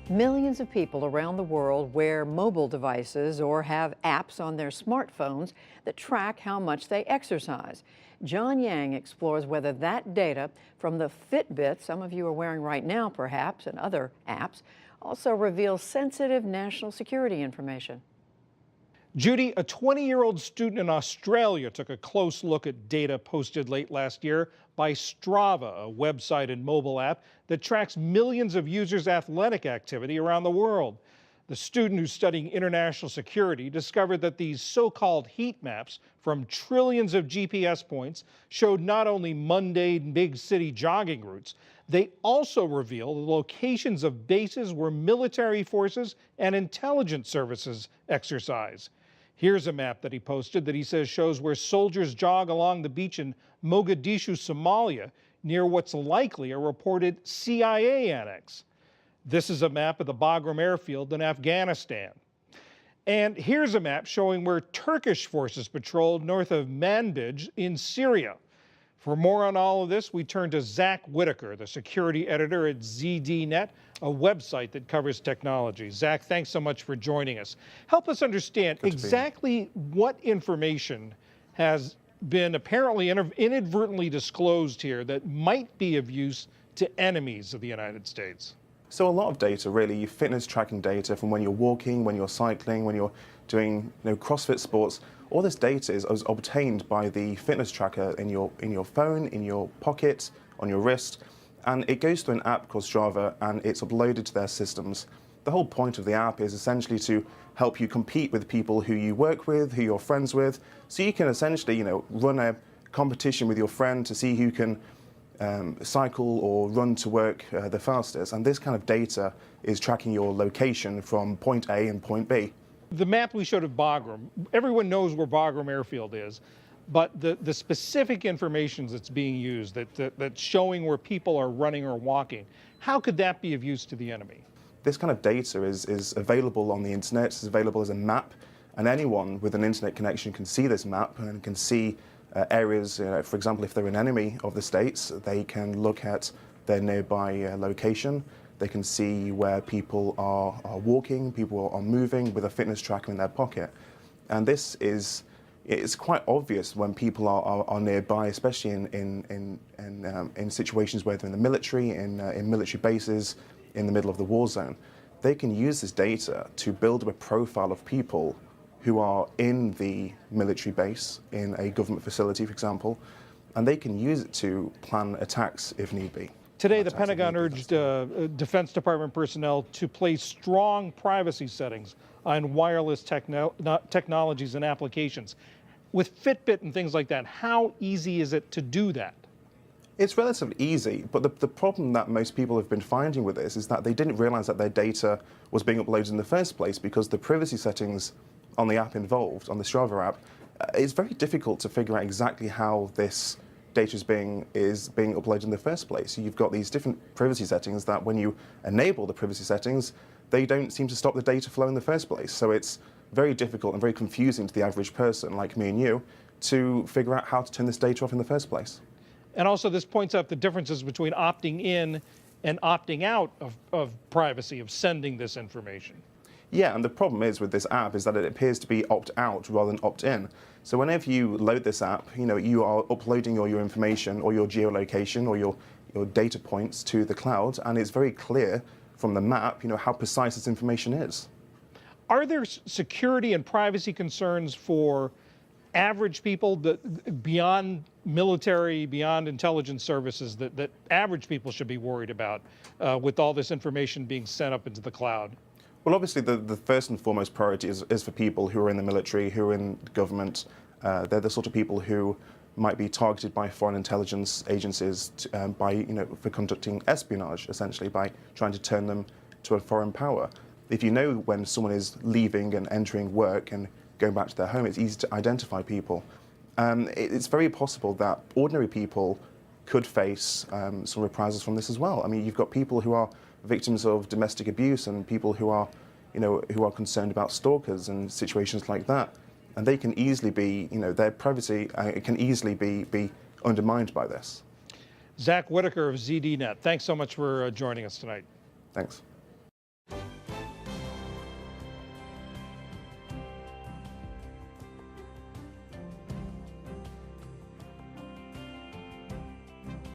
Millions of people around the world wear mobile devices or have apps on their smartphones that track how much they exercise. John Yang explores whether that data from the Fitbit some of you are wearing right now perhaps and other apps also reveals sensitive national security information. Judy, a 20-year-old student in Australia took a close look at data posted late last year by Strava, a website and mobile app that tracks millions of users' athletic activity around the world. The student who's studying international security discovered that these so-called heat maps from trillions of GPS points showed not only mundane big city jogging routes, they also reveal the locations of bases where military forces and intelligence services exercise. Here's a map that he posted that he says shows where soldiers jog along the beach in Mogadishu, Somalia, near what's likely a reported CIA annex. This is a map of the Bagram airfield in Afghanistan. And here's a map showing where Turkish forces patrolled north of Manbij in Syria. For more on all of this, we turn to Zack Whittaker, the security editor at ZDNet, a website that covers technology. Zack, thanks so much for joining us. Help us understand exactly what information has been apparently inadvertently disclosed here that might be of use to enemies of the United States. So a lot of data, really, fitness tracking data from when you're walking, when you're cycling, when you're doing CrossFit sports. All this data is obtained by the fitness tracker in your phone, in your pocket, on your wrist, and it goes to an app called Strava and it's uploaded to their systems. The whole point of the app is essentially to help you compete with people who you work with, who you're friends with, so you can essentially run a competition with your friend to see who can cycle or run to work the fastest. And this kind of data is tracking your location from point A and point B. The map we showed of Bagram, everyone knows where Bagram Airfield is, but the specific information that's being used, that's showing where people are running or walking, how could that be of use to the enemy? This kind of data is available on the internet, it's available as a map, and anyone with an internet connection can see this map and can see areas, for example, if they're an enemy of the states, they can look at their nearby location. They can see where people are walking, people are moving with a fitness tracker in their pocket. And this it's quite obvious when people are nearby, especially in situations where they're in the military, in military bases, in the middle of the war zone. They can use this data to build up a profile of people who are in the military base, in a government facility, for example, and they can use it to plan attacks if need be. Today, the Pentagon urged Defense Department personnel to place strong privacy settings on wireless technologies and applications. With Fitbit and things like that, how easy is it to do that? It's relatively easy, but the problem that most people have been finding with this is that they didn't realize that their data was being uploaded in the first place because the privacy settings on the app involved, on the Strava app, it's very difficult to figure out exactly how this data is being uploaded in the first place. So you've got these different privacy settings that when you enable the privacy settings, they don't seem to stop the data flow in the first place. So it's very difficult and very confusing to the average person like me and you to figure out how to turn this data off in the first place. And also this points out the differences between opting in and opting out of privacy, of sending this information. Yeah, and the problem is with this app is that it appears to be opt-out rather than opt-in. So whenever you load this app, you are uploading all your information or your geolocation or your data points to the cloud, and it's very clear from the map, how precise this information is. Are there security and privacy concerns for average people beyond military, beyond intelligence services that average people should be worried about with all this information being sent up into the cloud? Well, obviously, the first and foremost priority is for people who are in the military, who are in government. They're the sort of people who might be targeted by foreign intelligence agencies for conducting espionage, essentially, by trying to turn them to a foreign power. If you know when someone is leaving and entering work and going back to their home, it's easy to identify people. It's very possible that ordinary people could face some reprisals from this as well. I mean, you've got people who are victims of domestic abuse and people who are concerned about stalkers and situations like that. And they can easily be, their privacy can easily be undermined by this. Zack Whittaker of ZDNet, thanks so much for joining us tonight. Thanks.